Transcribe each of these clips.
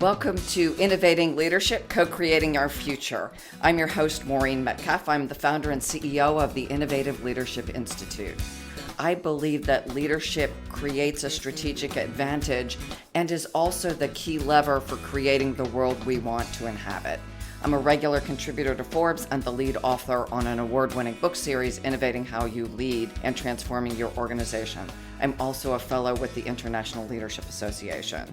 Welcome to Innovating Leadership, Co-Creating Our Future. I'm your host, Maureen Metcalf. I'm the founder and CEO of the Innovative Leadership Institute. I believe that leadership creates a strategic advantage and is also the key lever for creating the world we want to inhabit. I'm a regular contributor to Forbes and the lead author on an award-winning book series, Innovating How You Lead and Transforming Your Organization. I'm also a fellow with the International Leadership Association.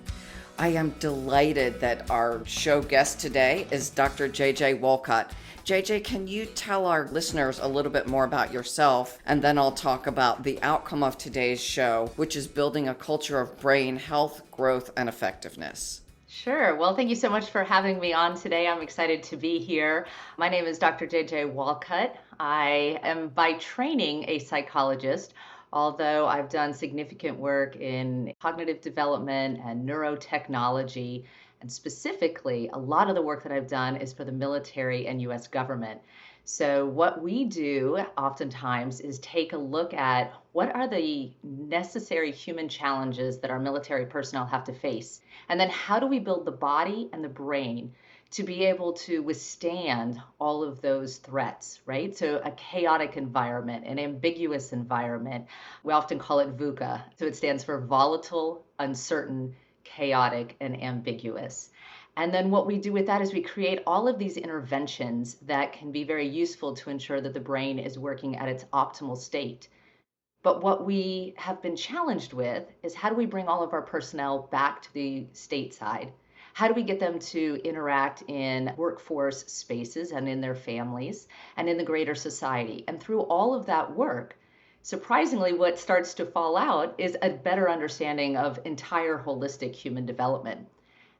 I am delighted that our show guest today is Dr. JJ Walcutt. JJ, can you tell our listeners a little bit more about yourself? And then I'll talk about the outcome of today's show, which is building a culture of brain health, growth, and effectiveness. Sure. Well, thank you so much for having me on today. I'm excited to be here. My name is Dr. JJ Walcutt. I am by training a psychologist, although I've done significant work in cognitive development and neurotechnology. And specifically, a lot of the work that I've done is for the military and US government. So what we do oftentimes is take a look at what are the necessary human challenges that our military personnel have to face, and then how do we build the body and the brain to be able to withstand all of those threats, right? So a chaotic environment, an ambiguous environment. We often call it VUCA. So it stands for volatile, uncertain, chaotic, and ambiguous. And then what we do with that is we create all of these interventions that can be very useful to ensure that the brain is working at its optimal state. But what we have been challenged with is how do we bring all of our personnel back to the stateside? How do we get them to interact in workforce spaces and in their families and in the greater society? And through all of that work, surprisingly, what starts to fall out is a better understanding of entire holistic human development.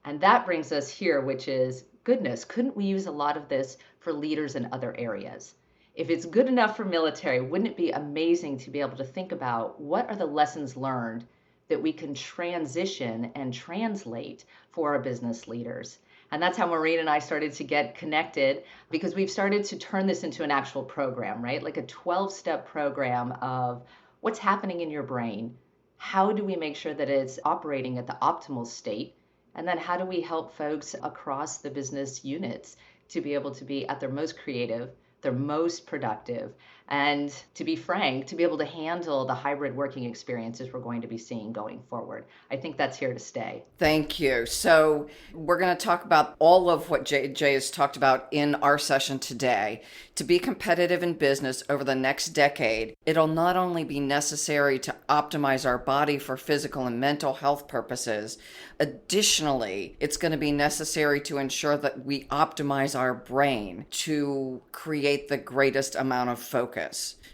And that brings us here, which is, goodness, couldn't we use a lot of this for leaders in other areas? If it's good enough for military, wouldn't it be amazing to be able to think about what are the lessons learned that we can transition and translate for our business leaders? And that's how Maureen and I started to get connected, because we've started to turn this into an actual program, right? Like a 12-step program of what's happening in your brain. How do we make sure that it's operating at the optimal state? And then how do we help folks across the business units to be able to be at their most creative, their most productive, and to be frank, to be able to handle the hybrid working experiences we're going to be seeing going forward. I think that's here to stay. Thank you. So we're going to talk about all of what JJ has talked about in our session today. To be competitive in business over the next decade, it'll not only be necessary to optimize our body for physical and mental health purposes, additionally, it's going to be necessary to ensure that we optimize our brain to create the greatest amount of focus.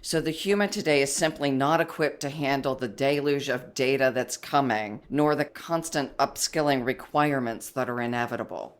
So the human today is simply not equipped to handle the deluge of data that's coming, nor the constant upskilling requirements that are inevitable.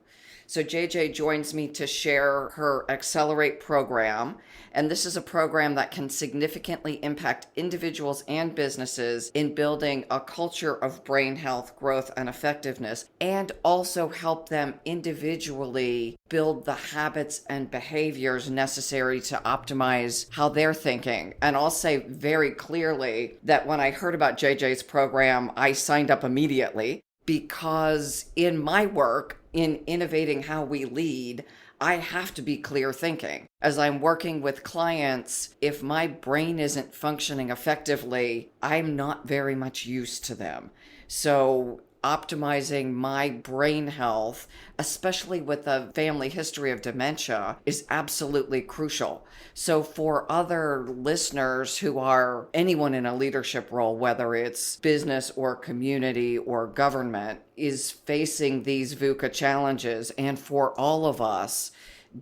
So JJ joins me to share her Accelerate program, and this is a program that can significantly impact individuals and businesses in building a culture of brain health, growth, and effectiveness, and also help them individually build the habits and behaviors necessary to optimize how they're thinking. And I'll say very clearly that when I heard about JJ's program, I signed up immediately, because in my work, in innovating how we lead, I have to be clear thinking. As I'm working with clients, if my brain isn't functioning effectively, I'm not very much use to them. So optimizing my brain health, especially with a family history of dementia, is absolutely crucial. So for other listeners who are anyone in a leadership role, whether it's business or community or government, is facing these VUCA challenges, and for all of us,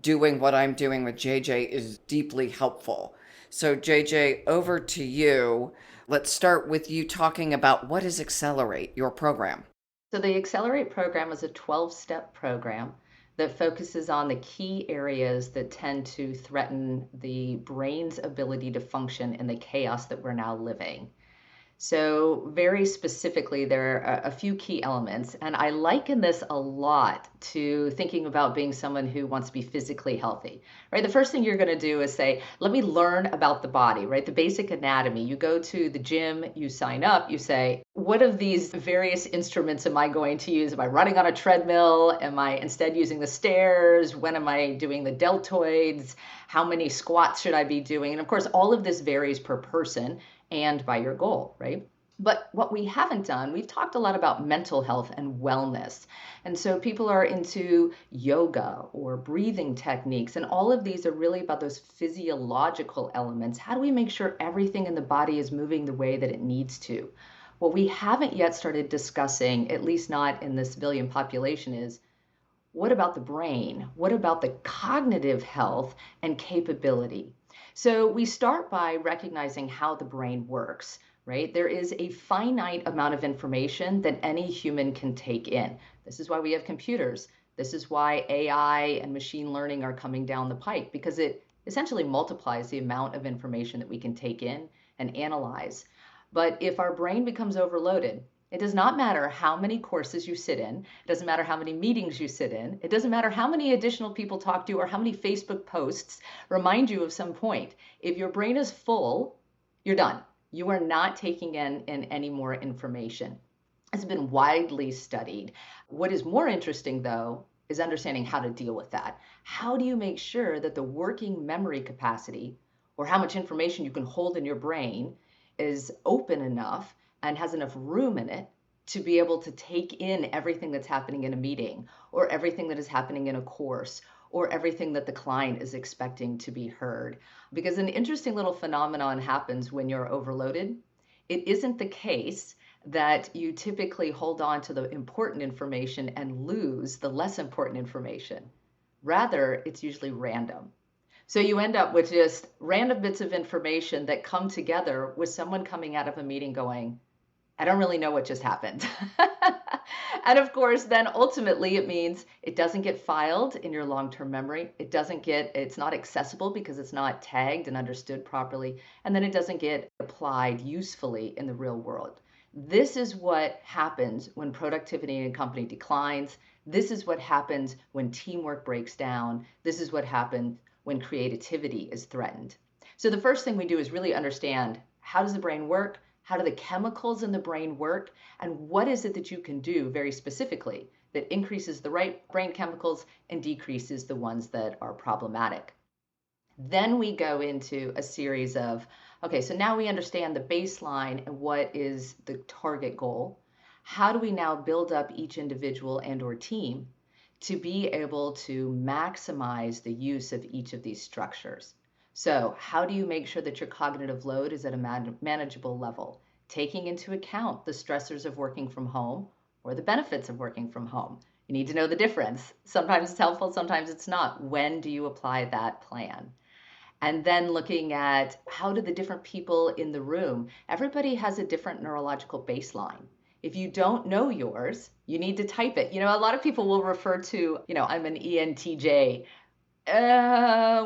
doing what I'm doing with JJ is deeply helpful. So JJ, over to you. Let's start with you talking about what is Accelerate, your program. So the Accelerate program is a 12-step program that focuses on the key areas that tend to threaten the brain's ability to function in the chaos that we're now living. So, very specifically, there are a few key elements, and I liken this a lot to thinking about being someone who wants to be physically healthy, right? The first thing you're going to do is say, let me learn about the body, right? The basic anatomy. You go to the gym, you sign up, you say, what of these various instruments am I going to use? Am I running on a treadmill? Am I instead using the stairs? When am I doing the deltoids? How many squats should I be doing? And of course, all of this varies per person and by your goal, right? But what we haven't done, we've talked a lot about mental health and wellness. And so people are into yoga or breathing techniques, and all of these are really about those physiological elements. How do we make sure everything in the body is moving the way that it needs to? What we haven't yet started discussing, at least not in the civilian population, is what about the brain? What about the cognitive health and capability? So we start by recognizing how the brain works, right? There is a finite amount of information that any human can take in. This is why we have computers. This is why AI and machine learning are coming down the pike, because it essentially multiplies the amount of information that we can take in and analyze. But if our brain becomes overloaded, it does not matter how many courses you sit in. It doesn't matter how many meetings you sit in. It doesn't matter how many additional people talk to you or how many Facebook posts remind you of some point. If your brain is full, you're done. You are not taking in any more information. It's been widely studied. What is more interesting, though, is understanding how to deal with that. How do you make sure that the working memory capacity, or how much information you can hold in your brain, is open enough and has enough room in it to be able to take in everything that's happening in a meeting or everything that is happening in a course or everything that the client is expecting to be heard. Because an interesting little phenomenon happens when you're overloaded. It isn't the case that you typically hold on to the important information and lose the less important information. Rather, it's usually random. So you end up with just random bits of information that come together with someone coming out of a meeting going, I don't really know what just happened. And of course, then ultimately it means it doesn't get filed in your long-term memory. It's not accessible because it's not tagged and understood properly. And then it doesn't get applied usefully in the real world. This is what happens when productivity in a company declines. This is what happens when teamwork breaks down. This is what happens when creativity is threatened. So the first thing we do is really understand, how does the brain work? How do the chemicals in the brain work? And what is it that you can do very specifically that increases the right brain chemicals and decreases the ones that are problematic? Then we go into a series of, okay, so now we understand the baseline and what is the target goal. How do we now build up each individual and or team to be able to maximize the use of each of these structures? So how do you make sure that your cognitive load is at a manageable level, taking into account the stressors of working from home or the benefits of working from home? You need to know the difference. Sometimes it's helpful, sometimes it's not. When do you apply that plan? And then looking at, how do the different people in the room, everybody has a different neurological baseline. If you don't know yours, you need to type it. A lot of people will refer to, I'm an ENTJ,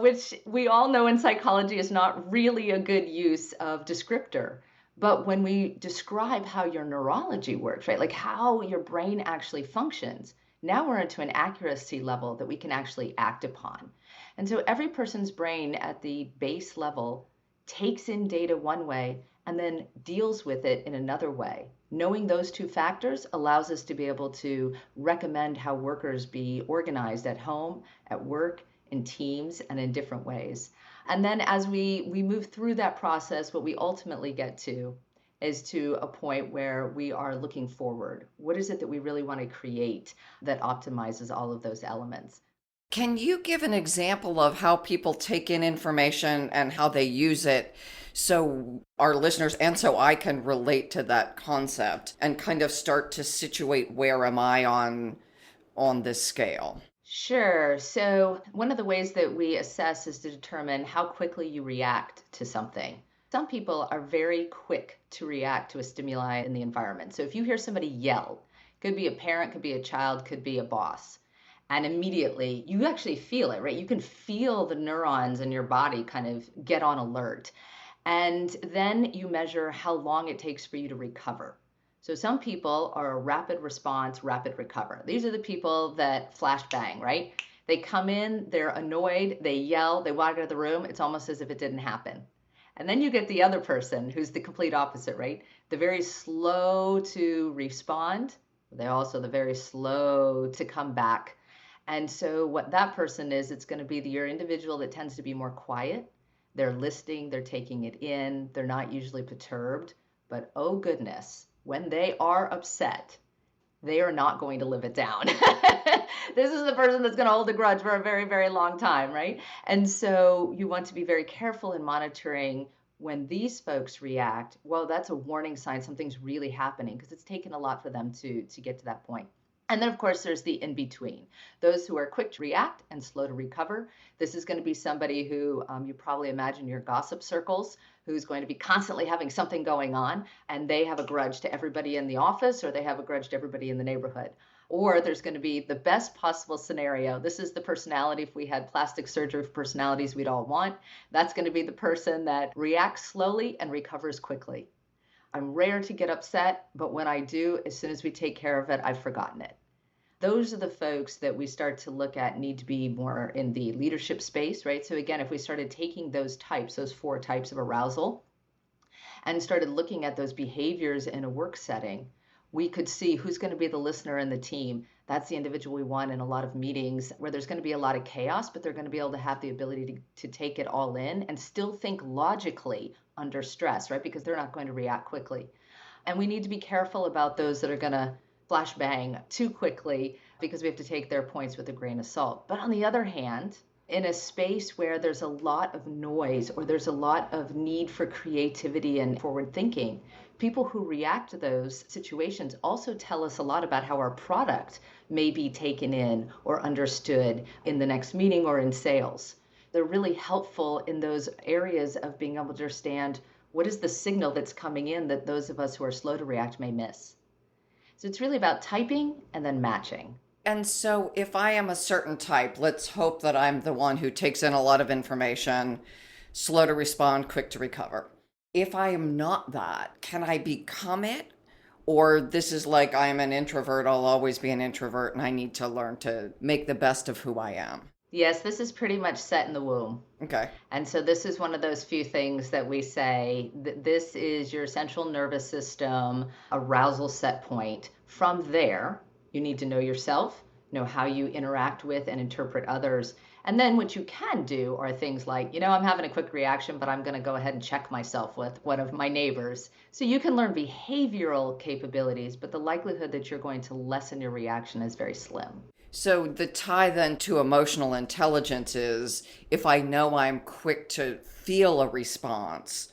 which we all know in psychology is not really a good use of descriptor. But when we describe how your neurology works, right, like how your brain actually functions, now we're into an accuracy level that we can actually act upon. And so every person's brain at the base level takes in data one way and then deals with it in another way. Knowing those two factors allows us to be able to recommend how workers be organized at home, at work, in teams, and in different ways. And then as we move through that process, what we ultimately get to is to a point where we are looking forward. What is it that we really want to create that optimizes all of those elements? Can you give an example of how people take in information and how they use it so our listeners and so I can relate to that concept and kind of start to situate where am I on this scale? Sure. So one of the ways that we assess is to determine how quickly you react to something. Some people are very quick to react to a stimuli in the environment. So if you hear somebody yell, could be a parent, could be a child, could be a boss, and immediately you actually feel it, right? You can feel the neurons in your body kind of get on alert. And then you measure how long it takes for you to recover. So some people are a rapid response, rapid recover. These are the people that flash bang, right? They come in, they're annoyed, they yell, they walk out of the room. It's almost as if it didn't happen. And then you get the other person who's the complete opposite, right? The very slow to respond. They're also the very slow to come back. And so what that person is, it's going to be your individual that tends to be more quiet. They're listening, they're taking it in, they're not usually perturbed. But oh goodness, when they are upset, they are not going to live it down. This is the person that's going to hold a grudge for a very, very long time, right? And so you want to be very careful in monitoring when these folks react. Well, that's a warning sign something's really happening because it's taken a lot for them to get to that point. And then, of course, there's the in between, those who are quick to react and slow to recover. This is going to be somebody who you probably imagine your gossip circles, who's going to be constantly having something going on, and they have a grudge to everybody in the office, or they have a grudge to everybody in the neighborhood. Or there's going to be the best possible scenario. This is the personality. If we had plastic surgery for personalities we'd all want, that's going to be the person that reacts slowly and recovers quickly. I'm rare to get upset, but when I do, as soon as we take care of it, I've forgotten it. Those are the folks that we start to look at need to be more in the leadership space, right? So again, if we started taking those types, those 4 types of arousal, and started looking at those behaviors in a work setting, we could see who's going to be the listener in the team. That's the individual we want in a lot of meetings where there's going to be a lot of chaos, but they're going to be able to have the ability to take it all in and still think logically under stress, right? Because they're not going to react quickly. And we need to be careful about those that are going to flash bang too quickly because we have to take their points with a grain of salt. But on the other hand, in a space where there's a lot of noise or there's a lot of need for creativity and forward thinking, people who react to those situations also tell us a lot about how our product may be taken in or understood in the next meeting or in sales. They're really helpful in those areas of being able to understand what is the signal that's coming in that those of us who are slow to react may miss. So it's really about typing and then matching. And so, if I am a certain type, let's hope that I'm the one who takes in a lot of information, slow to respond, quick to recover. If I am not that, can I become it? Or this is like I'm an introvert, I'll always be an introvert, and I need to learn to make the best of who I am. Yes, this is pretty much set in the womb. Okay. And so this is one of those few things that we say that this is your central nervous system arousal set point. From there, you need to know yourself, know how you interact with and interpret others. And then what you can do are things like, I'm having a quick reaction, but I'm going to go ahead and check myself with one of my neighbors. So you can learn behavioral capabilities, but the likelihood that you're going to lessen your reaction is very slim. So the tie then to emotional intelligence is if I know I'm quick to feel a response,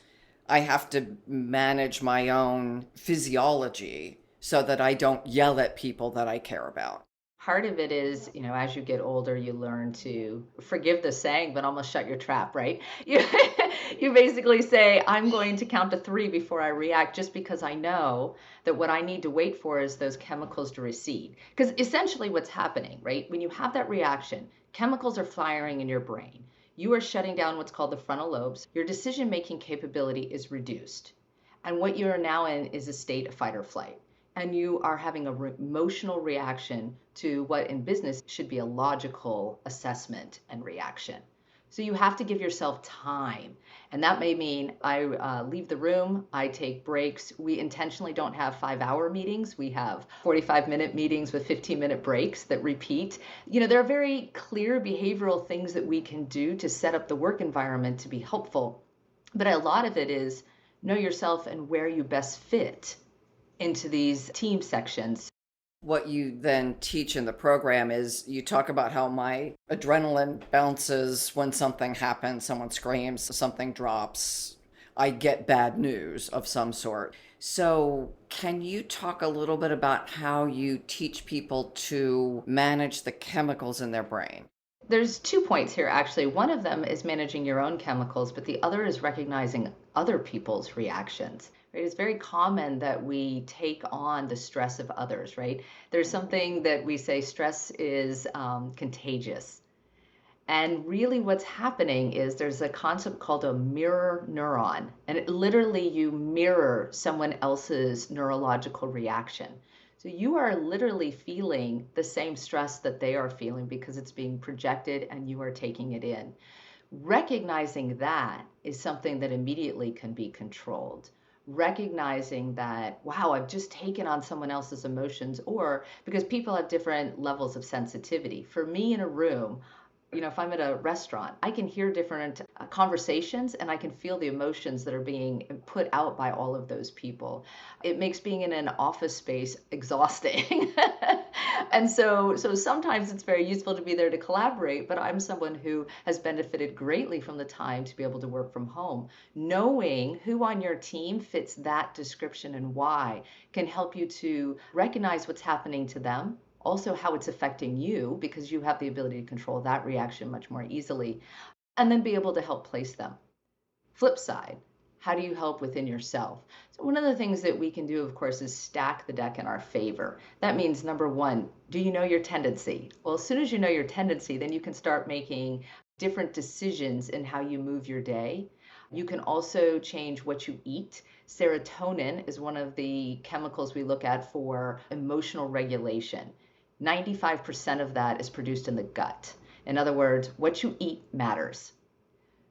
I have to manage my own physiology so that I don't yell at people that I care about. Part of it is, as you get older, you learn to forgive the saying, but almost shut your trap, right? You basically say, I'm going to count to 3 before I react, just because I know that what I need to wait for is those chemicals to recede. Because essentially what's happening, right? When you have that reaction, chemicals are firing in your brain. You are shutting down what's called the frontal lobes. Your decision-making capability is reduced. And what you are now in is a state of fight or flight. And you are having an emotional reaction to what in business should be a logical assessment and reaction. So you have to give yourself time. And that may mean I leave the room, I take breaks. We intentionally don't have 5-hour meetings. We have 45-minute meetings with 15-minute breaks that repeat. There are very clear behavioral things that we can do to set up the work environment to be helpful. But a lot of it is know yourself and where you best fit into these team sections. What you then teach in the program is you talk about how my adrenaline bounces when something happens, someone screams, something drops, I get bad news of some sort. So can you talk a little bit about how you teach people to manage the chemicals in their brain? There's 2 points here, actually. One of them is managing your own chemicals, but the other is recognizing other people's reactions. Right? It's very common that we take on the stress of others, right? There's something that we say stress is contagious. And really what's happening is there's a concept called a mirror neuron, and literally you mirror someone else's neurological reaction. So you are literally feeling the same stress that they are feeling because it's being projected and you are taking it in. Recognizing that is something that immediately can be controlled. Recognizing that, wow, I've just taken on someone else's emotions, or because people have different levels of sensitivity. For me in a room, if I'm at a restaurant, I can hear different conversations and I can feel the emotions that are being put out by all of those people. It makes being in an office space exhausting. And so sometimes it's very useful to be there to collaborate, but I'm someone who has benefited greatly from the time to be able to work from home. Knowing who on your team fits that description and why can help you to recognize what's happening to them, also how it's affecting you, because you have the ability to control that reaction much more easily, and then be able to help place them. Flip side, how do you help within yourself? So one of the things that we can do, of course, is stack the deck in our favor. That means, number one, do you know your tendency? Well, as soon as you know your tendency, then you can start making different decisions in how you move your day. You can also change what you eat. Serotonin is one of the chemicals we look at for emotional regulation. 95% of that is produced in the gut. In other words, what you eat matters.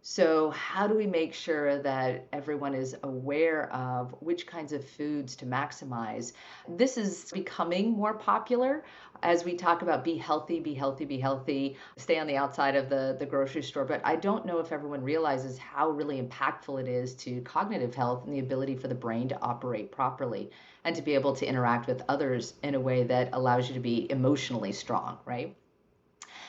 So how do we make sure that everyone is aware of which kinds of foods to maximize? This is becoming more popular as we talk about be healthy, be healthy, be healthy, stay on the outside of the grocery store. But I don't know if everyone realizes how really impactful it is to cognitive health and the ability for the brain to operate properly and to be able to interact with others in a way that allows you to be emotionally strong, right?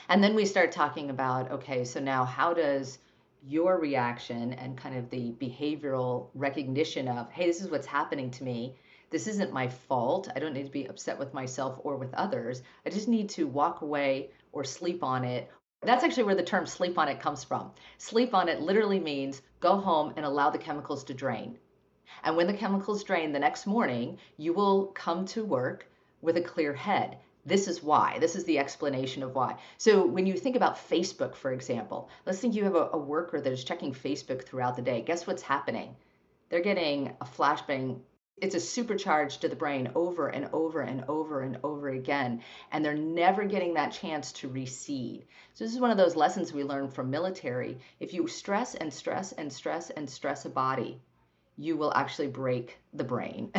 And then we start talking about, okay, so now how does your reaction and kind of the behavioral recognition of, hey, this is what's happening to me. This isn't my fault. I don't need to be upset with myself or with others. I just need to walk away or sleep on it. That's actually where the term sleep on it comes from. Sleep on it literally means go home and allow the chemicals to drain. And when the chemicals drain the next morning, you will come to work with a clear head. This is why. This is the explanation of why. So when you think about Facebook, for example, let's think you have a worker that is checking Facebook throughout the day. Guess what's happening? They're getting a flashbang. It's a supercharge to the brain over and over and over and over again. And they're never getting that chance to recede. So this is one of those lessons we learn from military. If you stress and stress and stress and stress a body, you will actually break the brain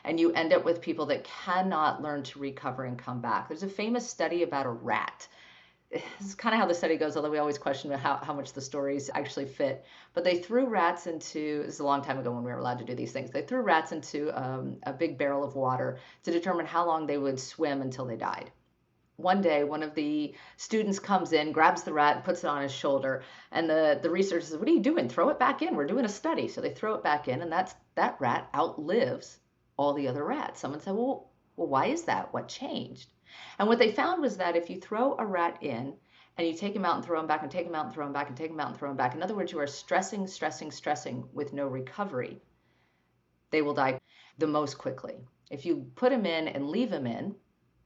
and you end up with people that cannot learn to recover and come back. There's a famous study about a rat. This is kind of how the study goes, although we always question how much the stories actually fit. But they threw rats into, this is a long time ago when we were allowed to do these things, they threw rats into a big barrel of water to determine how long they would swim until they died. One day, one of the students comes in, grabs the rat, and puts it on his shoulder. And the researcher says, what are you doing? Throw it back in. We're doing a study. So they throw it back in, and that rat outlives all the other rats. Someone said, well, why is that? What changed? And what they found was that if you throw a rat in, and you take him out and throw him back, and take him out and throw him back, and take him out and throw him back, in other words, you are stressing, stressing, stressing with no recovery, they will die the most quickly. If you put him in and leave him in,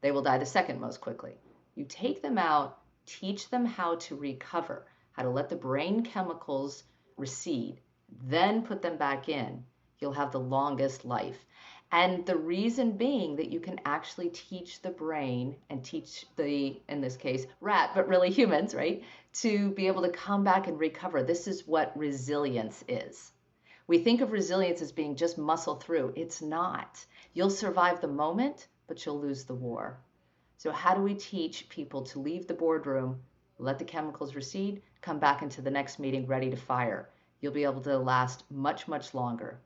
they will die the second most quickly. You take them out, teach them how to recover, how to let the brain chemicals recede, then put them back in. You'll have the longest life. And the reason being that you can actually teach the brain and teach the, in this case, rat, but really humans, right, to be able to come back and recover. This is what resilience is. We think of resilience as being just muscle through. It's not. You'll survive the moment, but you'll lose the war. So how do we teach people to leave the boardroom, let the chemicals recede, come back into the next meeting ready to fire? You'll be able to last much, much longer.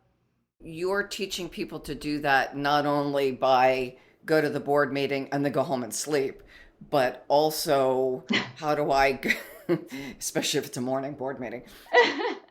You're teaching people to do that not only by go to the board meeting and then go home and sleep, but also how do I, especially if it's a morning board meeting,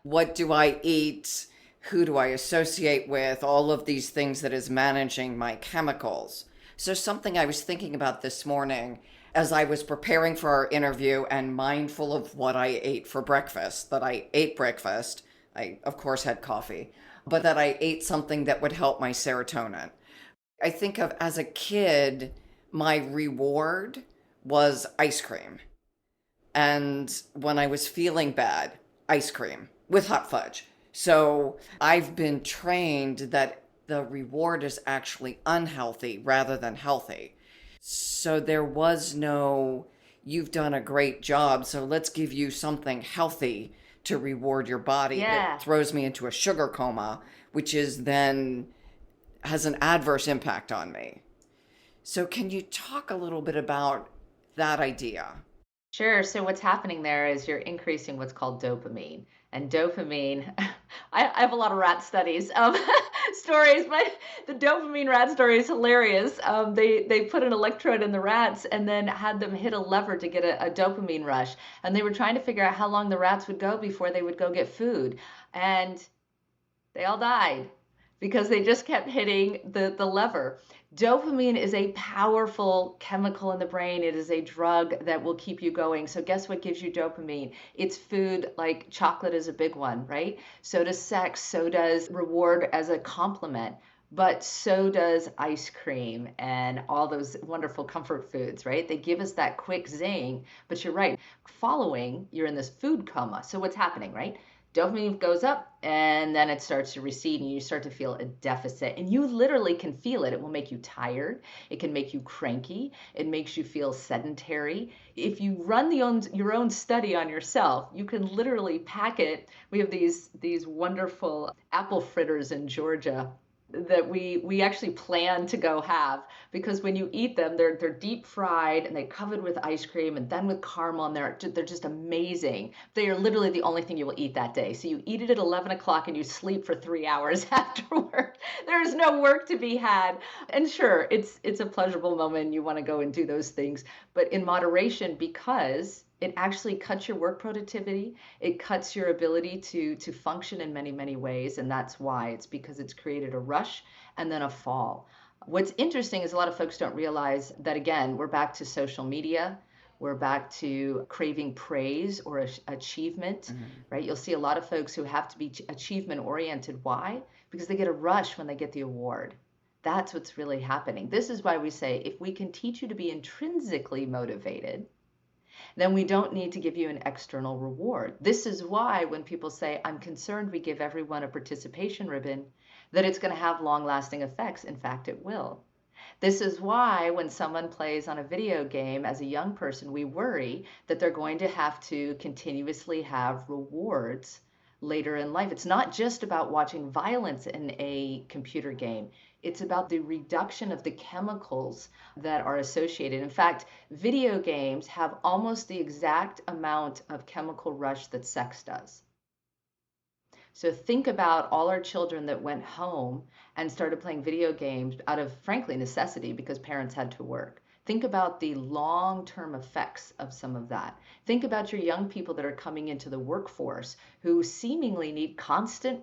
what do I eat? Who do I associate with? All of these things that is managing my chemicals. So something I was thinking about this morning as I was preparing for our interview and mindful of what I ate for breakfast, that I ate breakfast. I, of course, had coffee, but that I ate something that would help my serotonin. I think of as a kid, my reward was ice cream. And when I was feeling bad, ice cream with hot fudge. So I've been trained that the reward is actually unhealthy rather than healthy. So there was no, you've done a great job, so let's give you something healthy to reward your body. It Yeah. throws me into a sugar coma, which is then has an adverse impact on me. So can you talk a little bit about that idea? Sure. So what's happening there is you're increasing what's called dopamine. And dopamine, I have a lot of rat studies, stories, but the dopamine rat story is hilarious. They put an electrode in the rats and then had them hit a lever to get a dopamine rush. And they were trying to figure out how long the rats would go before they would go get food. And they all died because they just kept hitting the lever. Dopamine is a powerful chemical in the brain. It is a drug that will keep you going. So guess what gives you dopamine? It's food, like chocolate is a big one, right? So does sex, so does reward as a compliment. But so does ice cream and all those wonderful comfort foods, right? They give us that quick zing. But you're right. Following, you're in this food coma. So what's happening, right? Dopamine goes up and then it starts to recede and you start to feel a deficit, and you literally can feel it. It will make you tired. It can make you cranky. It makes you feel sedentary. If you run your own study on yourself, you can literally pack it. We have these wonderful apple fritters in Georgia that we actually plan to go have, because when you eat them, they're deep fried and they're covered with ice cream and then with caramel, and they're just amazing. They are literally the only thing you will eat that day. So you eat it at 11 o'clock and you sleep for 3 hours afterward. There is no work to be had. And sure, it's a pleasurable moment. You want to go and do those things, but in moderation, because it actually cuts your work productivity. It cuts your ability to function in many, many ways. And that's why. It's because it's created a rush and then a fall. What's interesting is a lot of folks don't realize that, again, we're back to social media. We're back to craving praise or achievement, right? You'll see a lot of folks who have to be achievement oriented. Why? Because they get a rush when they get the award. That's what's really happening. This is why we say, if we can teach you to be intrinsically motivated, then we don't need to give you an external reward. This is why when people say, I'm concerned we give everyone a participation ribbon, that it's going to have long-lasting effects. In fact, it will. This is why when someone plays on a video game as a young person, we worry that they're going to have to continuously have rewards later in life. It's not just about watching violence in a computer game. It's about the reduction of the chemicals that are associated. In fact, video games have almost the exact amount of chemical rush that sex does. So think about all our children that went home and started playing video games out of, frankly, necessity because parents had to work. Think about the long-term effects of some of that. Think about your young people that are coming into the workforce who seemingly need constant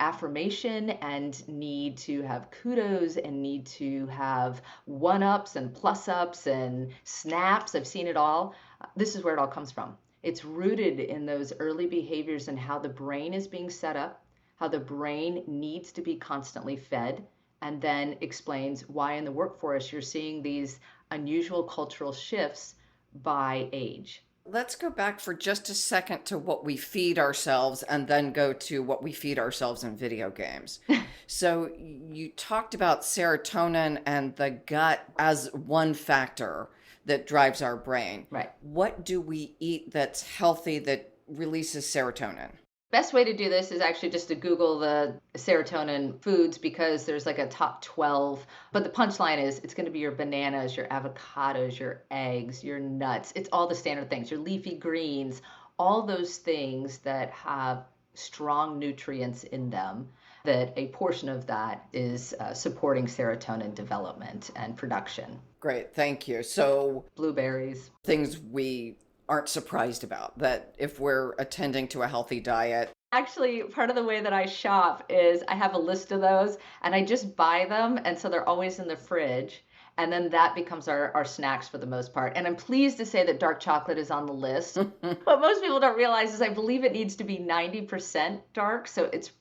affirmation and need to have kudos and need to have one-ups and plus-ups and snaps. I've seen it all. This is where it all comes from. It's rooted in those early behaviors and how the brain is being set up, how the brain needs to be constantly fed, and then explains why in the workforce you're seeing these unusual cultural shifts by age. Let's go back for just a second to what we feed ourselves and then go to what we feed ourselves in video games. So you talked about serotonin and the gut as one factor that drives our brain. Right. What do we eat that's healthy that releases serotonin? Best way to do this is actually just to Google the serotonin foods, because there's like a top 12. But the punchline is it's going to be your bananas, your avocados, your eggs, your nuts. It's all the standard things, your leafy greens, all those things that have strong nutrients in them, that a portion of that is supporting serotonin development and production. Great, thank you. So Blueberries. things we aren't surprised about, that if we're attending to a healthy diet. Actually, part of the way that I shop is I have a list of those and I just buy them. And so they're always in the fridge. And then that becomes our snacks for the most part. And I'm pleased to say that dark chocolate is on the list. What most people don't realize is I believe it needs to be 90% dark. So it's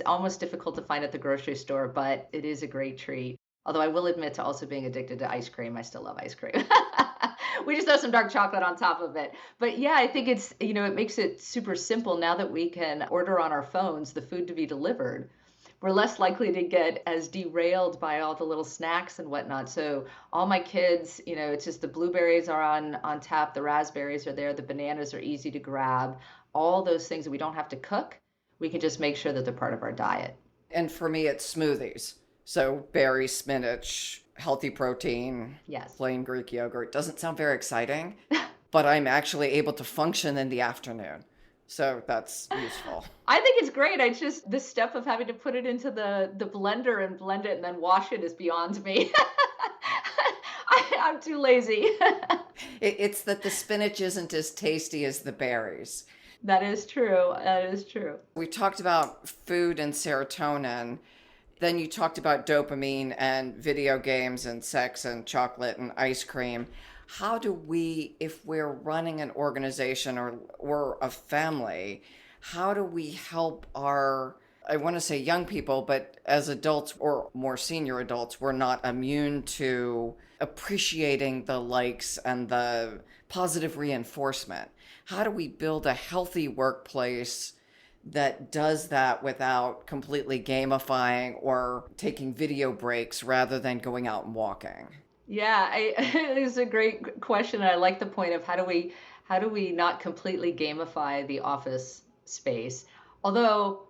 almost difficult to find at the grocery store, but it is a great treat. Although I will admit to also being addicted to ice cream. I still love ice cream. We just throw some dark chocolate on top of it. But yeah, I think it's, it makes it super simple now that we can order on our phones the food to be delivered. We're less likely to get as derailed by all the little snacks and whatnot. So all my kids, it's just the blueberries are on tap, the raspberries are there, the bananas are easy to grab. All those things that we don't have to cook, we can just make sure that they're part of our diet. And for me, it's smoothies. So berries, spinach, healthy protein, Yes. plain Greek yogurt. Doesn't sound very exciting, but I'm actually able to function in the afternoon. So that's useful. I think it's great. I just, the step of having to put it into the blender and blend it and then wash it is beyond me. I'm too lazy. It's that the spinach isn't as tasty as the berries. That is true. That is true. We talked about food and serotonin. Then you talked about dopamine and video games and sex and chocolate and ice cream. How do we, if we're running an organization or a family, how do we help our, I want to say young people, but as adults or more senior adults, we're not immune to appreciating the likes and the positive reinforcement. How do we build a healthy workplace that does that without completely gamifying or taking video breaks rather than going out and walking? Yeah, it's a great question. I like the point of how do we not completely gamify the office space? Although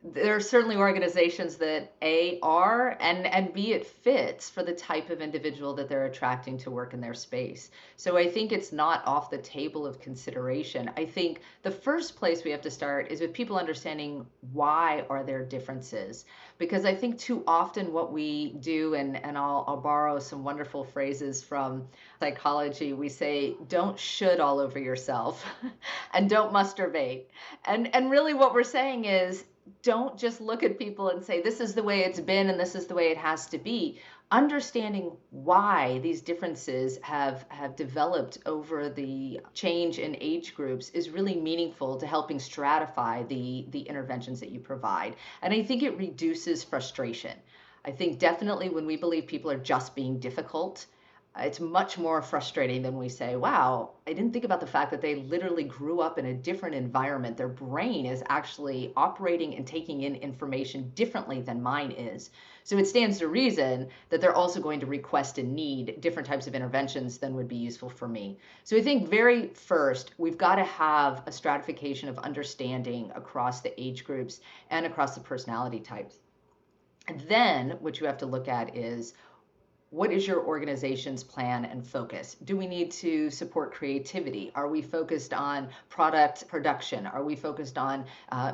there are certainly organizations that A are and B it fits for the type of individual that they're attracting to work in their space. So I think it's not off the table of consideration. I think the first place we have to start is with people understanding why are there differences. Because I think too often what we do, and I'll borrow some wonderful phrases from psychology, we say, don't should all over yourself and don't masturbate. And really what we're saying is, don't just look at people and say, this is the way it's been and this is the way it has to be. Understanding why these differences have developed over the change in age groups is really meaningful to helping stratify the interventions that you provide. And I think it reduces frustration. I think definitely when we believe people are just being difficult, it's much more frustrating than we say, wow, I didn't think about the fact that they literally grew up in a different environment. Their brain is actually operating and taking in information differently than mine is. So it stands to reason that they're also going to request and need different types of interventions than would be useful for me. So I think very first, we've got to have a stratification of understanding across the age groups and across the personality types. And then what you have to look at is, what is your organization's plan and focus? Do we need to support creativity? Are we focused on product production? Are we focused on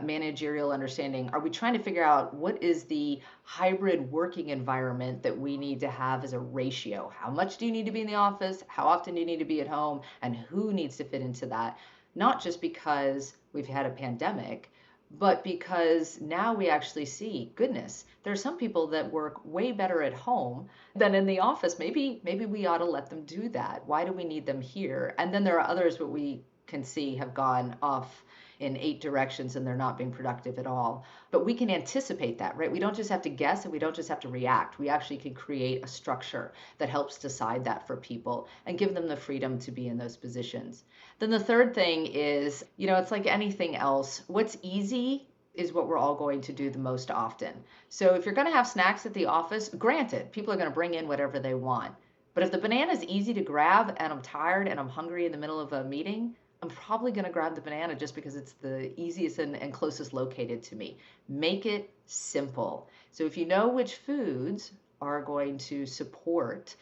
managerial understanding? Are we trying to figure out what is the hybrid working environment that we need to have as a ratio? How much do you need to be in the office? How often do you need to be at home? And who needs to fit into that? Not just because we've had a pandemic, but because now we actually see, goodness, there are some people that work way better at home than in the office. Maybe we ought to let them do that. Why do we need them here? And then there are others what we can see have gone off in 8 directions and they're not being productive at all. But we can anticipate that, right? We don't just have to guess and we don't just have to react. We actually can create a structure that helps decide that for people and give them the freedom to be in those positions. Then the third thing is, it's like anything else. What's easy is what we're all going to do the most often. So if you're going to have snacks at the office, granted, people are going to bring in whatever they want. But if the banana is easy to grab and I'm tired and I'm hungry in the middle of a meeting, I'm probably going to grab the banana just because it's the easiest and closest located to me. Make it simple. So if you know which foods are going to support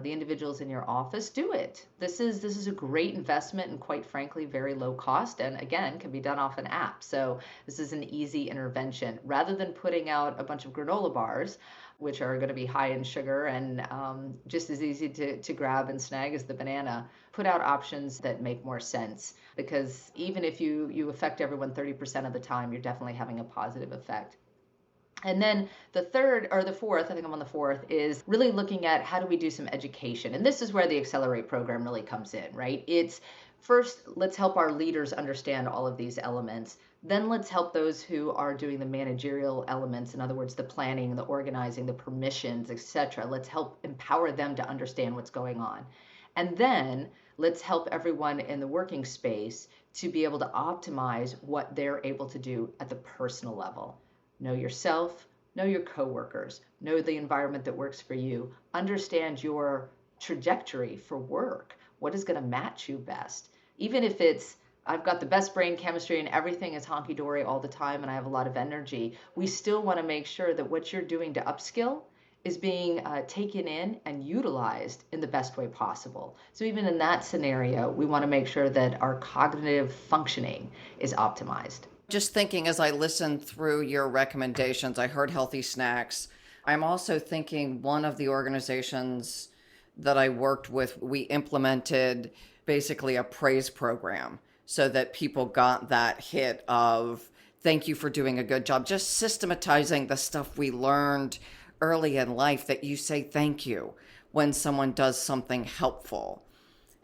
the individuals in your office, do it. This is a great investment and quite frankly, very low cost. And again, can be done off an app. So this is an easy intervention. Rather than putting out a bunch of granola bars, which are going to be high in sugar and just as easy to grab and snag as the banana, put out options that make more sense. Because even if you affect everyone 30% of the time, you're definitely having a positive effect. And then the third, or the fourth, I think I'm on the fourth, is really looking at how do we do some education. And this is where the Accelerate program really comes in, right? It's first, let's help our leaders understand all of these elements. Then let's help those who are doing the managerial elements, in other words, the planning, the organizing, the permissions, etc. Let's help empower them to understand what's going on. And then let's help everyone in the working space to be able to optimize what they're able to do at the personal level. Know yourself, know your coworkers, know the environment that works for you, understand your trajectory for work. What is going to match you best? Even if it's I've got the best brain chemistry and everything is honky dory all the time and I have a lot of energy, we still want to make sure that what you're doing to upskill is being taken in and utilized in the best way possible. So even in that scenario, we want to make sure that our cognitive functioning is optimized. Just thinking as I listened through your recommendations, I heard healthy snacks. I'm also thinking one of the organizations that I worked with, we implemented basically a praise program so that people got that hit of thank you for doing a good job, just systematizing the stuff we learned early in life, that you say thank you when someone does something helpful.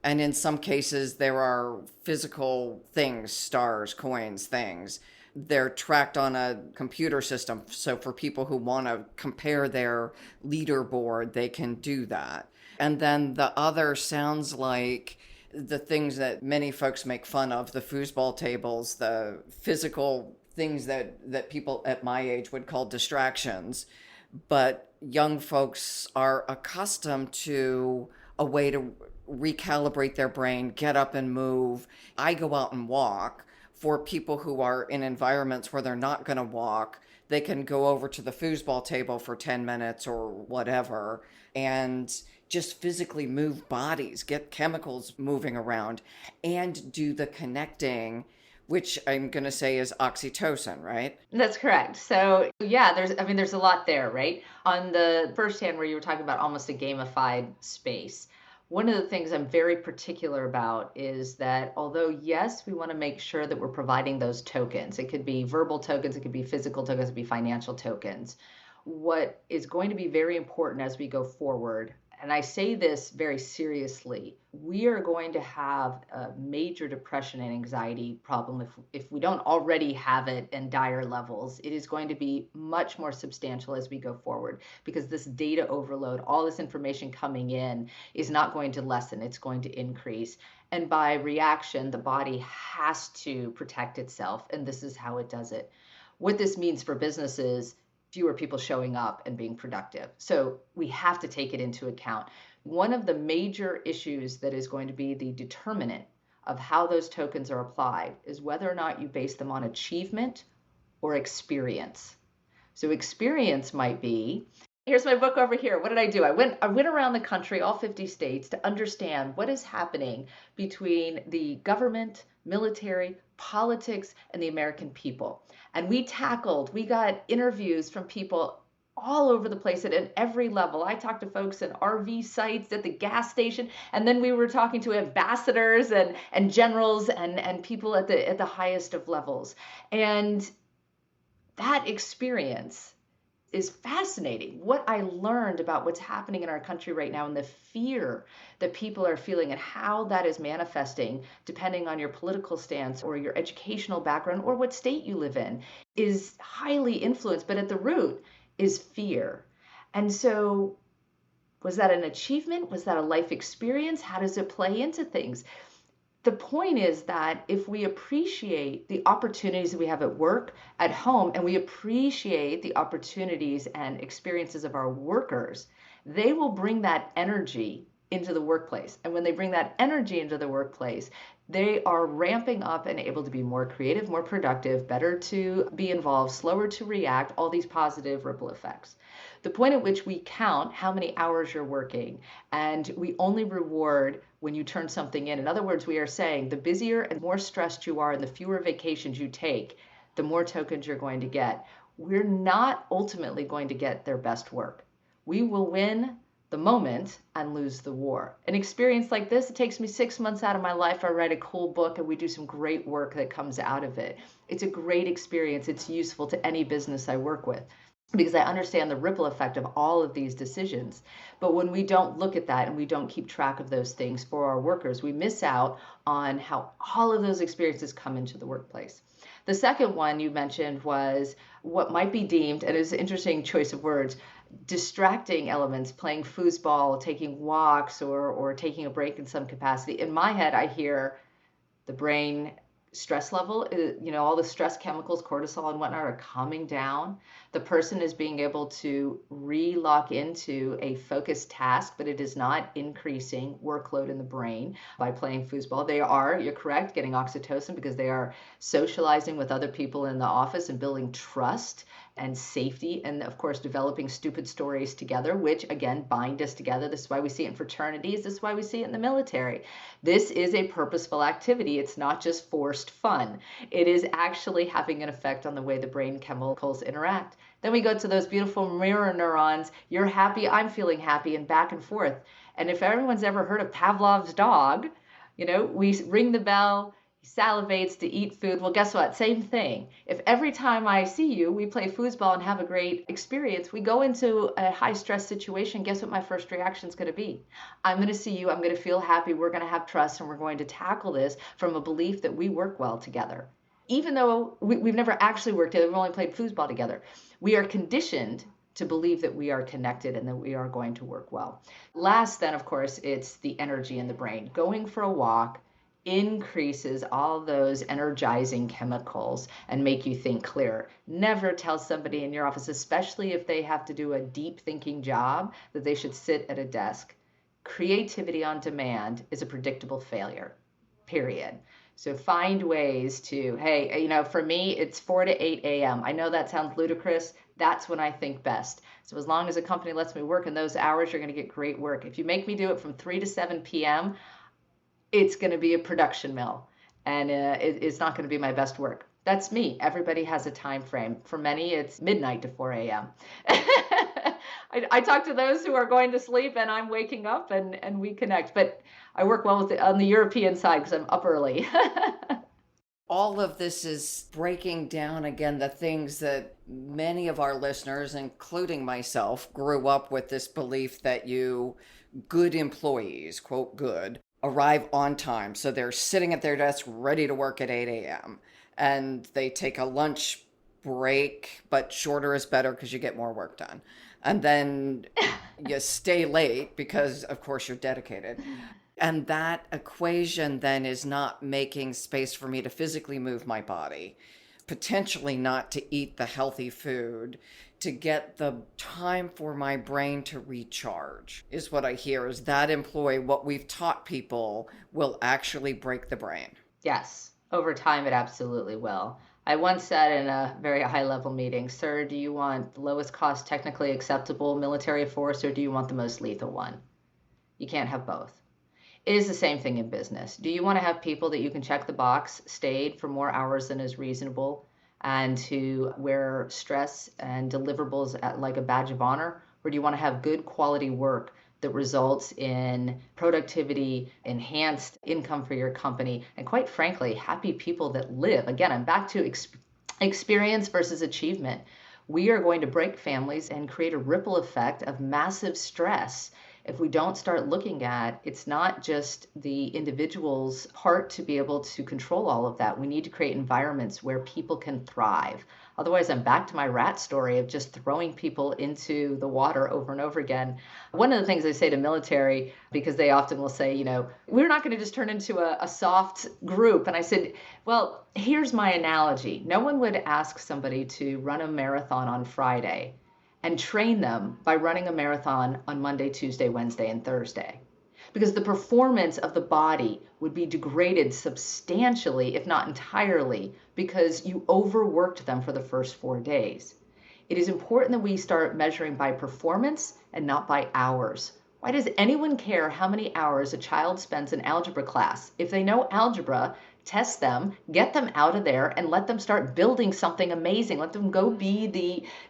And in some cases, there are physical things, stars, coins, things. They're tracked on a computer system. So for people who want to compare their leaderboard, they can do that. And then the other sounds like the things that many folks make fun of, the foosball tables, the physical things that people at my age would call distractions. But young folks are accustomed to a way to recalibrate their brain, get up and move. I go out and walk. For people who are in environments where they're not going to walk, they can go over to the foosball table for 10 minutes or whatever and just physically move bodies, get chemicals moving around, and do the connecting, which I'm going to say is oxytocin, right? That's correct. So yeah, there's a lot there, right? On the first hand, where you were talking about almost a gamified space, one of the things I'm very particular about is that although, yes, we want to make sure that we're providing those tokens, it could be verbal tokens, it could be physical tokens, it could be financial tokens. What is going to be very important as we go forward, and I say this very seriously, we are going to have a major depression and anxiety problem if we don't already have it in dire levels. It is going to be much more substantial as we go forward because this data overload, all this information coming in is not going to lessen, it's going to increase. And by reaction, the body has to protect itself, and this is how it does it. What this means for businesses, fewer people showing up and being productive. So we have to take it into account. One of the major issues that is going to be the determinant of how those tokens are applied is whether or not you base them on achievement or experience. So experience might be, here's my book over here. What did I do? I went around the country, all 50 states, to understand what is happening between the government, military, politics, and the American people. And we got interviews from people all over the place at every level. I talked to folks at RV sites, at the gas station, and then we were talking to ambassadors and generals and people at the highest of levels. And that experience is fascinating. What I learned about what's happening in our country right now and the fear that people are feeling and how that is manifesting depending on your political stance or your educational background or what state you live in is highly influenced, but at the root is fear. And so was that an achievement? Was that a life experience? How does it play into things? The point is that if we appreciate the opportunities that we have at work, at home, and we appreciate the opportunities and experiences of our workers, they will bring that energy into the workplace. And when they bring that energy into the workplace, they are ramping up and able to be more creative, more productive, better to be involved, slower to react, all these positive ripple effects. The point at which we count how many hours you're working, and we only reward when you turn something in. In other words, we are saying the busier and more stressed you are and the fewer vacations you take, the more tokens you're going to get. We're not ultimately going to get their best work. We will win the moment and lose the war. An experience like this, it takes me 6 months out of my life. I write a cool book and we do some great work that comes out of it. It's a great experience. It's useful to any business I work with, because I understand the ripple effect of all of these decisions. But when we don't look at that and we don't keep track of those things for our workers, we miss out on how all of those experiences come into the workplace. The second one you mentioned was what might be deemed, and it's an interesting choice of words, distracting elements, playing foosball, taking walks, or taking a break in some capacity. In my head, I hear the brain stress level, all the stress chemicals, cortisol and whatnot, are calming down. The person is being able to re-lock into a focused task, but it is not increasing workload in the brain by playing foosball. They are, you're correct, getting oxytocin because they are socializing with other people in the office and building trust and safety, and of course developing stupid stories together, which again bind us together. This is why we see it in fraternities. This is why we see it in the military. This is a purposeful activity. It's not just forced fun. It is actually having an effect on the way the brain chemicals interact. Then we go to those beautiful mirror neurons. You're happy, I'm feeling happy, and back and forth. And if everyone's ever heard of Pavlov's dog, we ring the bell, he salivates to eat food. Well, guess what? Same thing. If every time I see you, we play foosball and have a great experience, we go into a high stress situation, guess what my first reaction is going to be? I'm going to see you, I'm going to feel happy, we're going to have trust, and we're going to tackle this from a belief that we work well together. Even though we've never actually worked together, we've only played foosball together. We are conditioned to believe that we are connected and that we are going to work well. Last, then, of course, it's the energy in the brain. Going for a walk increases all those energizing chemicals and make you think clearer. Never tell somebody in your office, especially if they have to do a deep thinking job, that they should sit at a desk. Creativity on demand is a predictable failure, period. So find ways to, hey, for me, it's 4 to 8 a.m. I know that sounds ludicrous. That's when I think best. So as long as a company lets me work in those hours, you're going to get great work. If you make me do it from 3 to 7 p.m., it's going to be a production mill, and it's not going to be my best work. That's me. Everybody has a time frame. For many, it's midnight to 4 a.m. I talk to those who are going to sleep, and I'm waking up, and we connect. But I work well on the European side because I'm up early. All of this is breaking down again the things that many of our listeners, including myself, grew up with, this belief that good employees, quote good, arrive on time. So they're sitting at their desk ready to work at 8 a.m. and they take a lunch break, but shorter is better because you get more work done. And then you stay late because, of course, you're dedicated. And that equation then is not making space for me to physically move my body, potentially not to eat the healthy food, to get the time for my brain to recharge, is what I hear. Is that employee, what we've taught people, will actually break the brain. Yes, over time it absolutely will. I once said in a very high-level meeting, sir, do you want the lowest cost, technically acceptable military force, or do you want the most lethal one? You can't have both. It is the same thing in business. Do you want to have people that you can check the box, stayed for more hours than is reasonable, and to wear stress and deliverables like a badge of honor? Or do you want to have good quality work that results in productivity, enhanced income for your company, and quite frankly, happy people that live? Again, I'm back to experience versus achievement. We are going to break families and create a ripple effect of massive stress if we don't start looking at, it's not just the individual's part to be able to control all of that. We need to create environments where people can thrive. Otherwise, I'm back to my rat story of just throwing people into the water over and over again. One of the things I say to military, because they often will say, we're not going to just turn into a soft group. And I said, well, here's my analogy. No one would ask somebody to run a marathon on Friday and train them by running a marathon on Monday, Tuesday, Wednesday, and Thursday. Because the performance of the body would be degraded substantially, if not entirely, because you overworked them for the first 4 days. It is important that we start measuring by performance and not by hours. Why does anyone care how many hours a child spends in algebra class? If they know algebra, test them, get them out of there, and let them start building something amazing. Let them go be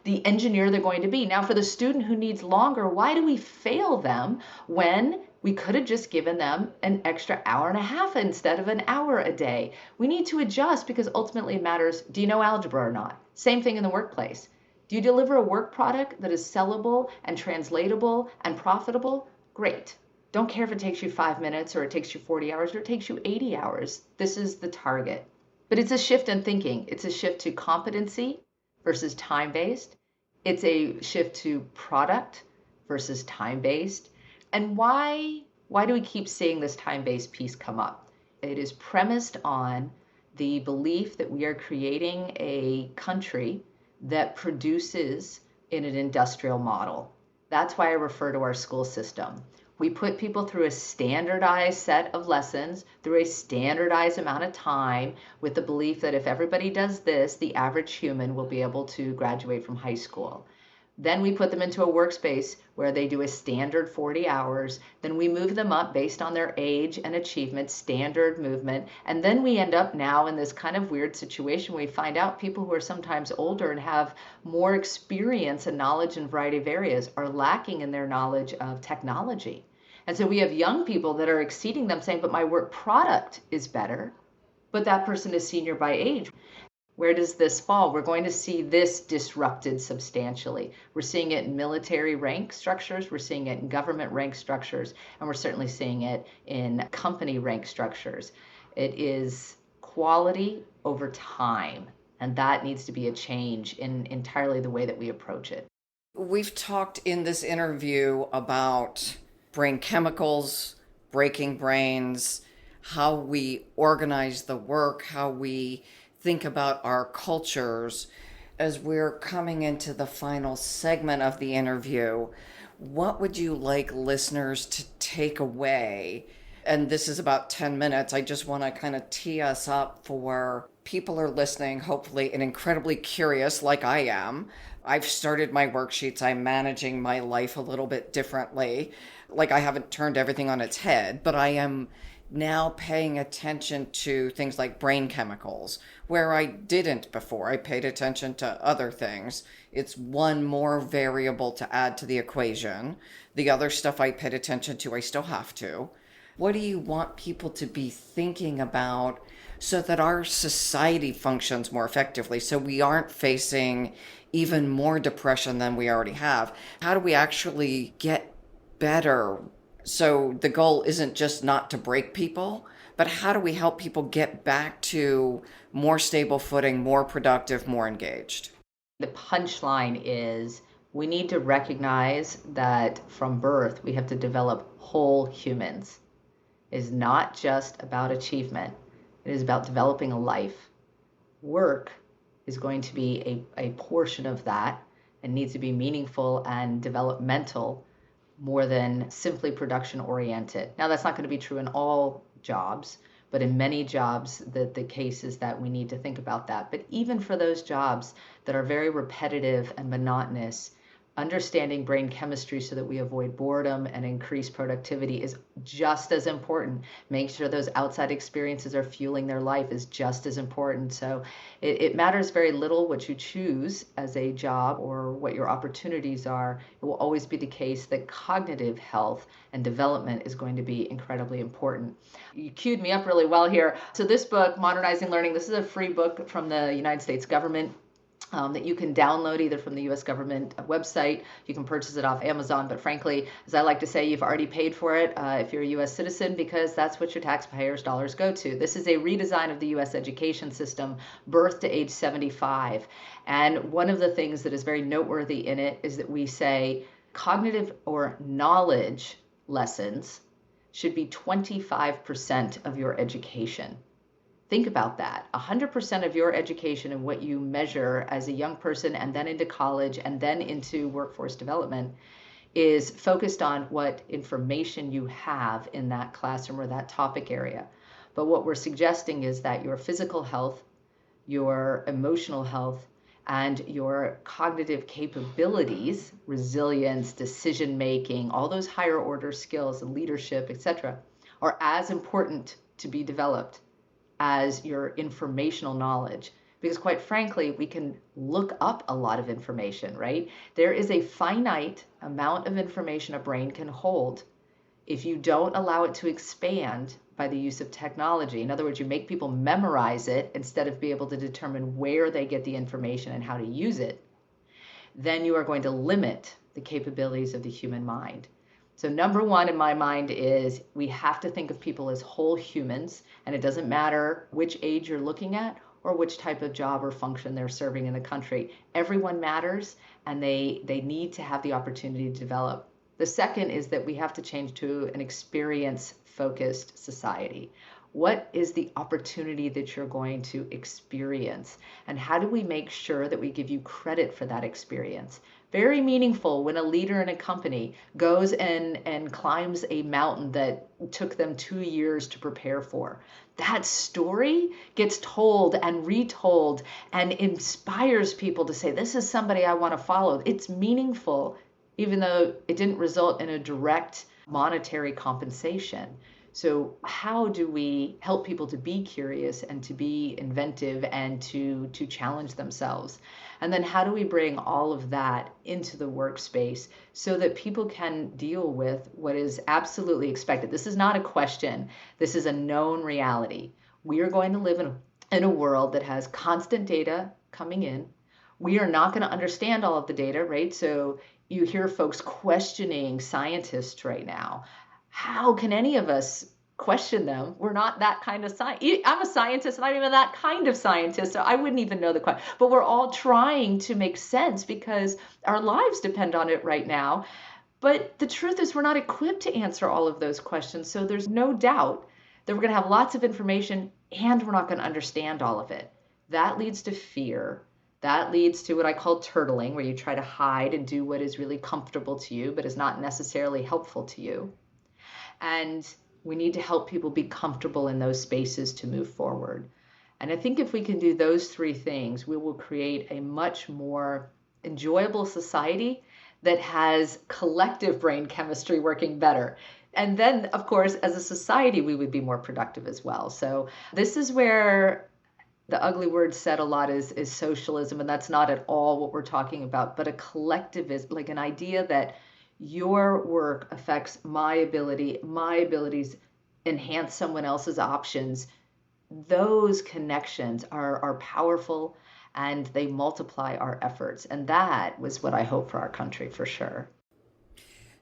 the engineer they're going to be. Now, for the student who needs longer, why do we fail them when we could have just given them an extra hour and a half instead of an hour a day? We need to adjust because ultimately it matters, do you know algebra or not? Same thing in the workplace. Do you deliver a work product that is sellable and translatable and profitable? Great. Don't care if it takes you 5 minutes or it takes you 40 hours or it takes you 80 hours. This is the target. But it's a shift in thinking. It's a shift to competency versus time-based. It's a shift to product versus time-based. And why do we keep seeing this time-based piece come up? It is premised on the belief that we are creating a country that produces in an industrial model. That's why I refer to our school system. We put people through a standardized set of lessons, through a standardized amount of time, with the belief that if everybody does this, the average human will be able to graduate from high school. Then we put them into a workspace where they do a standard 40 hours. Then we move them up based on their age and achievement, standard movement. And then we end up now in this kind of weird situation. We find out people who are sometimes older and have more experience and knowledge in a variety of areas are lacking in their knowledge of technology. And so we have young people that are exceeding them saying, but my work product is better, but that person is senior by age. Where does this fall? We're going to see this disrupted substantially. We're seeing it in military rank structures, we're seeing it in government rank structures, and we're certainly seeing it in company rank structures. It is quality over time, and that needs to be a change in entirely the way that we approach it. We've talked in this interview about brain chemicals, breaking brains, how we organize the work, how we think about our cultures. As we're coming into the final segment of the interview, what would you like listeners to take away? And this is about 10 minutes. I just want to kind of tee us up for people are listening, hopefully, and incredibly curious like I am. I've started my worksheets. I'm managing my life a little bit differently. Like I haven't turned everything on its head, but I am now paying attention to things like brain chemicals, where I didn't before. I paid attention to other things. It's one more variable to add to the equation. The other stuff I paid attention to, I still have to. What do you want people to be thinking about so that our society functions more effectively, so we aren't facing even more depression than we already have? How do we actually get better? So the goal isn't just not to break people, but how do we help people get back to more stable footing, more productive, more engaged? The punchline is we need to recognize that from birth we have to develop whole humans. It is not just about achievement. It is about developing a life. Work is going to be a portion of that and needs to be meaningful and developmental more than simply production oriented. Now, that's not going to be true in all jobs, but in many jobs, the case is that we need to think about that. But even for those jobs that are very repetitive and monotonous, understanding brain chemistry so that we avoid boredom and increase productivity is just as important. Make sure those outside experiences are fueling their life is just as important. So it matters very little what you choose as a job or what your opportunities are. It will always be the case that cognitive health and development is going to be incredibly important. You queued me up really well here. So this book, Modernizing Learning, this is a free book from the United States government. That you can download either from the U.S. government website. You can purchase it off Amazon. But frankly, as I like to say, you've already paid for it if you're a U.S. citizen, because that's what your taxpayers' dollars go to. This is a redesign of the U.S. education system, birth to age 75. And one of the things that is very noteworthy in it is that we say cognitive or knowledge lessons should be 25% of your education. Think about that. 100% of your education and what you measure as a young person and then into college and then into workforce development is focused on what information you have in that classroom or that topic area. But what we're suggesting is that your physical health, your emotional health, and your cognitive capabilities, resilience, decision making, all those higher order skills, leadership, etc., are as important to be developed as your informational knowledge. Because quite frankly, we can look up a lot of information, right? There is a finite amount of information a brain can hold if you don't allow it to expand by the use of technology. In other words, you make people memorize it instead of be able to determine where they get the information and how to use it, then you are going to limit the capabilities of the human mind. So number one in my mind is we have to think of people as whole humans, and it doesn't matter which age you're looking at or which type of job or function they're serving in the country. Everyone matters, and they need to have the opportunity to develop. The second is that we have to change to an experience-focused society. What is the opportunity that you're going to experience? And how do we make sure that we give you credit for that experience? Very meaningful when a leader in a company goes and climbs a mountain that took them 2 years to prepare for. That story gets told and retold and inspires people to say, this is somebody I want to follow. It's meaningful, even though it didn't result in a direct monetary compensation. So how do we help people to be curious and to be inventive and to challenge themselves? And then how do we bring all of that into the workspace so that people can deal with what is absolutely expected? This is not a question. This is a known reality. We are going to live in a world that has constant data coming in. We are not going to understand all of the data, right? So you hear folks questioning scientists right now. How can any of us question them? We're not that kind of scientist. I'm a scientist and I'm even that kind of scientist, so I wouldn't even know the question. But we're all trying to make sense because our lives depend on it right now. But the truth is we're not equipped to answer all of those questions. So there's no doubt that we're going to have lots of information and we're not going to understand all of it. That leads to fear. That leads to what I call turtling, where you try to hide and do what is really comfortable to you, but is not necessarily helpful to you. And we need to help people be comfortable in those spaces to move forward. And I think if we can do those three things, we will create a much more enjoyable society that has collective brain chemistry working better. And then, of course, as a society, we would be more productive as well. So this is where the ugly word said a lot is socialism, and that's not at all what we're talking about, but a collectivism, like an idea that your work affects my abilities enhance someone else's options. Those connections are powerful and they multiply our efforts. And that was what I hope for our country for sure.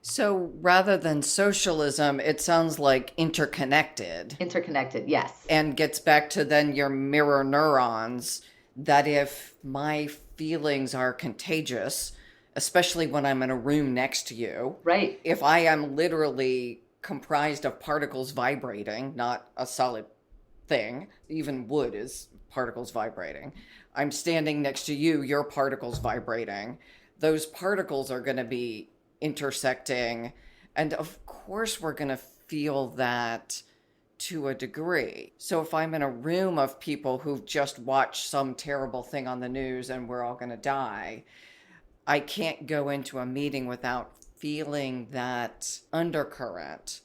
So rather than socialism, it sounds like interconnected. Interconnected, yes. And gets back to then your mirror neurons, that if my feelings are contagious, especially when I'm in a room next to you. Right. If I am literally comprised of particles vibrating, not a solid thing, even wood is particles vibrating. I'm standing next to you, your particles vibrating. Those particles are going to be intersecting. And of course, we're going to feel that to a degree. So if I'm in a room of people who've just watched some terrible thing on the news and we're all going to die, I can't go into a meeting without feeling that undercurrent.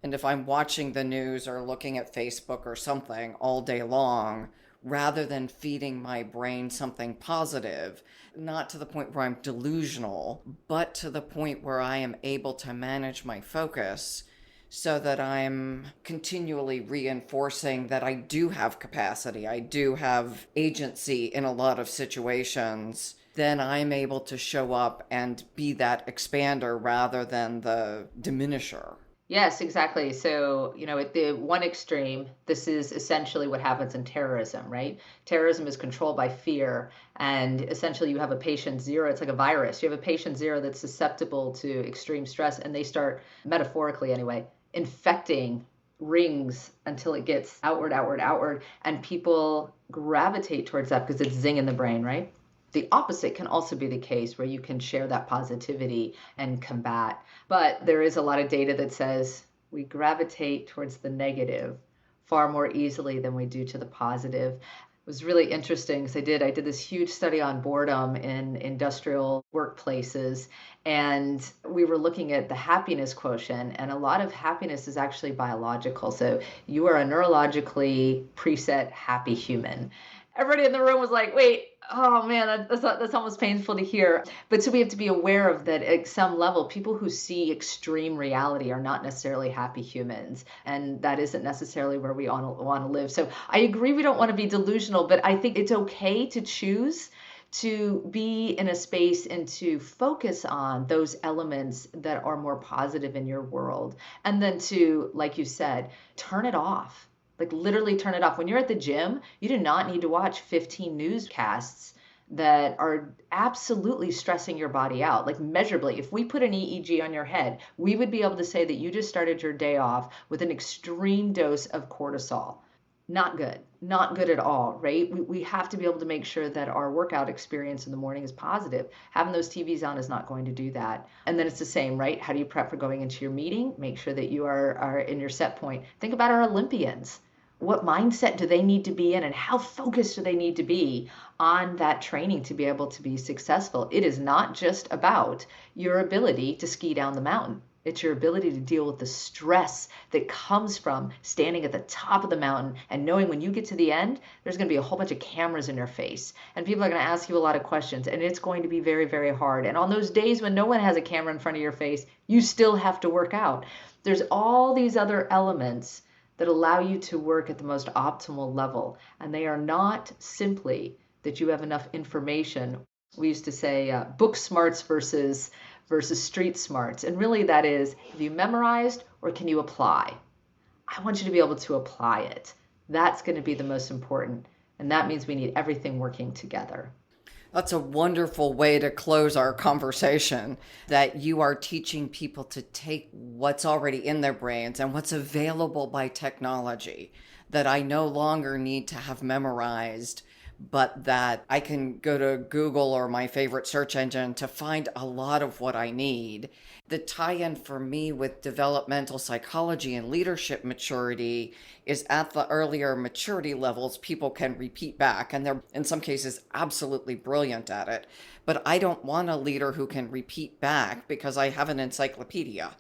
And if I'm watching the news or looking at Facebook or something all day long, rather than feeding my brain something positive, not to the point where I'm delusional, but to the point where I am able to manage my focus so that I'm continually reinforcing that I do have capacity, I do have agency in a lot of situations, then I'm able to show up and be that expander rather than the diminisher. Yes, exactly. So, at the one extreme, this is essentially what happens in terrorism, right? Terrorism is controlled by fear. And essentially, you have a patient zero. It's like a virus. You have a patient zero that's susceptible to extreme stress, and they start, metaphorically anyway, infecting rings until it gets outward, outward, outward. And people gravitate towards that because it's zing in the brain, right? The opposite can also be the case, where you can share that positivity and combat. But there is a lot of data that says we gravitate towards the negative far more easily than we do to the positive. It was really interesting because I did this huge study on boredom in industrial workplaces, and we were looking at the happiness quotient, and a lot of happiness is actually biological. So you are a neurologically preset happy human. Everybody in the room was like, wait, oh man, that's almost painful to hear. But so we have to be aware of that at some level. People who see extreme reality are not necessarily happy humans. And that isn't necessarily where we want to live. So I agree we don't want to be delusional, but I think it's okay to choose to be in a space and to focus on those elements that are more positive in your world. And then to, like you said, turn it off. Like literally turn it off. When you're at the gym, you do not need to watch 15 newscasts that are absolutely stressing your body out, like measurably. If we put an EEG on your head, we would be able to say that you just started your day off with an extreme dose of cortisol. Not good, not good at all, right? We have to be able to make sure that our workout experience in the morning is positive. Having those TVs on is not going to do that. And then it's the same, right? How do you prep for going into your meeting? Make sure that you are in your set point. Think about our Olympians. What mindset do they need to be in, and how focused do they need to be on that training to be able to be successful? It is not just about your ability to ski down the mountain. It's your ability to deal with the stress that comes from standing at the top of the mountain and knowing when you get to the end, there's going to be a whole bunch of cameras in your face and people are going to ask you a lot of questions, and it's going to be very, very hard. And on those days when no one has a camera in front of your face, you still have to work out. There's all these other elements that allow you to work at the most optimal level. And they are not simply that you have enough information. We used to say book smarts versus street smarts. And really that is, have you memorized or can you apply? I want you to be able to apply it. That's going to be the most important. And that means we need everything working together. That's a wonderful way to close our conversation, that you are teaching people to take what's already in their brains and what's available by technology that I no longer need to have memorized, but that I can go to Google or my favorite search engine to find a lot of what I need. The tie-in for me with developmental psychology and leadership maturity is at the earlier maturity levels, people can repeat back, and they're in some cases absolutely brilliant at it. But I don't want a leader who can repeat back because I have an encyclopedia.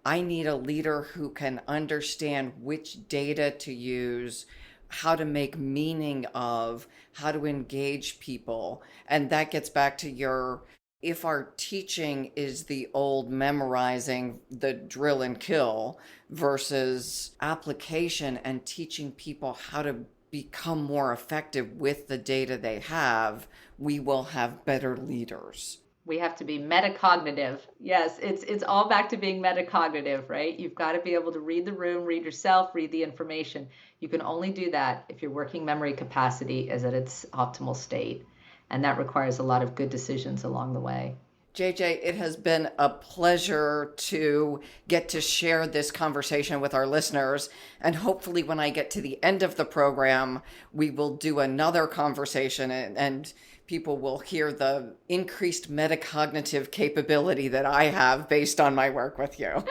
I need a leader who can understand which data to use, how to make meaning of, how to engage people. And that gets back to if our teaching is the old memorizing, the drill and kill, versus application and teaching people how to become more effective with the data they have, we will have better leaders. We have to be metacognitive. Yes, it's all back to being metacognitive, right? You've got to be able to read the room, read yourself, read the information. You can only do that if your working memory capacity is at its optimal state. And that requires a lot of good decisions along the way. JJ, it has been a pleasure to get to share this conversation with our listeners. And hopefully when I get to the end of the program, we will do another conversation and people will hear the increased metacognitive capability that I have based on my work with you.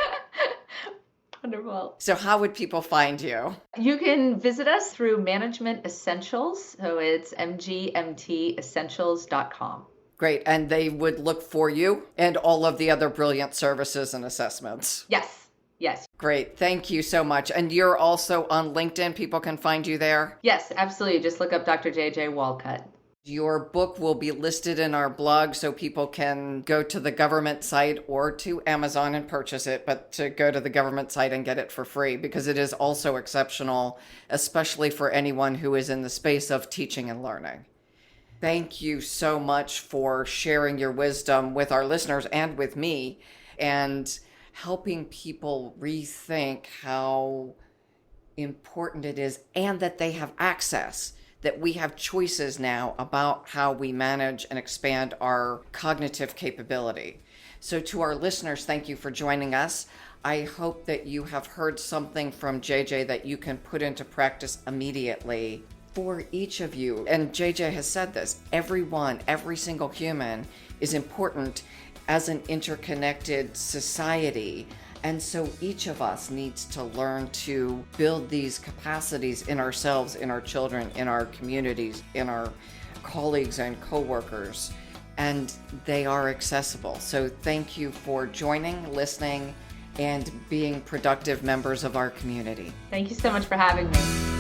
Wonderful. So how would people find you? You can visit us through Management Essentials. So it's mgmtessentials.com. Great. And they would look for you and all of the other brilliant services and assessments. Yes. Yes. Great. Thank you so much. And you're also on LinkedIn. People can find you there? Yes, absolutely. Just look up Dr. JJ Walcutt. Your book will be listed in our blog so people can go to the government site or to Amazon and purchase it, but to go to the government site and get it for free because it is also exceptional, especially for anyone who is in the space of teaching and learning. Thank you so much for sharing your wisdom with our listeners and with me and helping people rethink how important it is and that they have access, that we have choices now about how we manage and expand our cognitive capability. So to our listeners, thank you for joining us. I hope that you have heard something from JJ that you can put into practice immediately. For each of you, and JJ has said this, everyone, every single human is important as an interconnected society. And so each of us needs to learn to build these capacities in ourselves, in our children, in our communities, in our colleagues and coworkers, and they are accessible. So thank you for joining, listening, and being productive members of our community. Thank you so much for having me.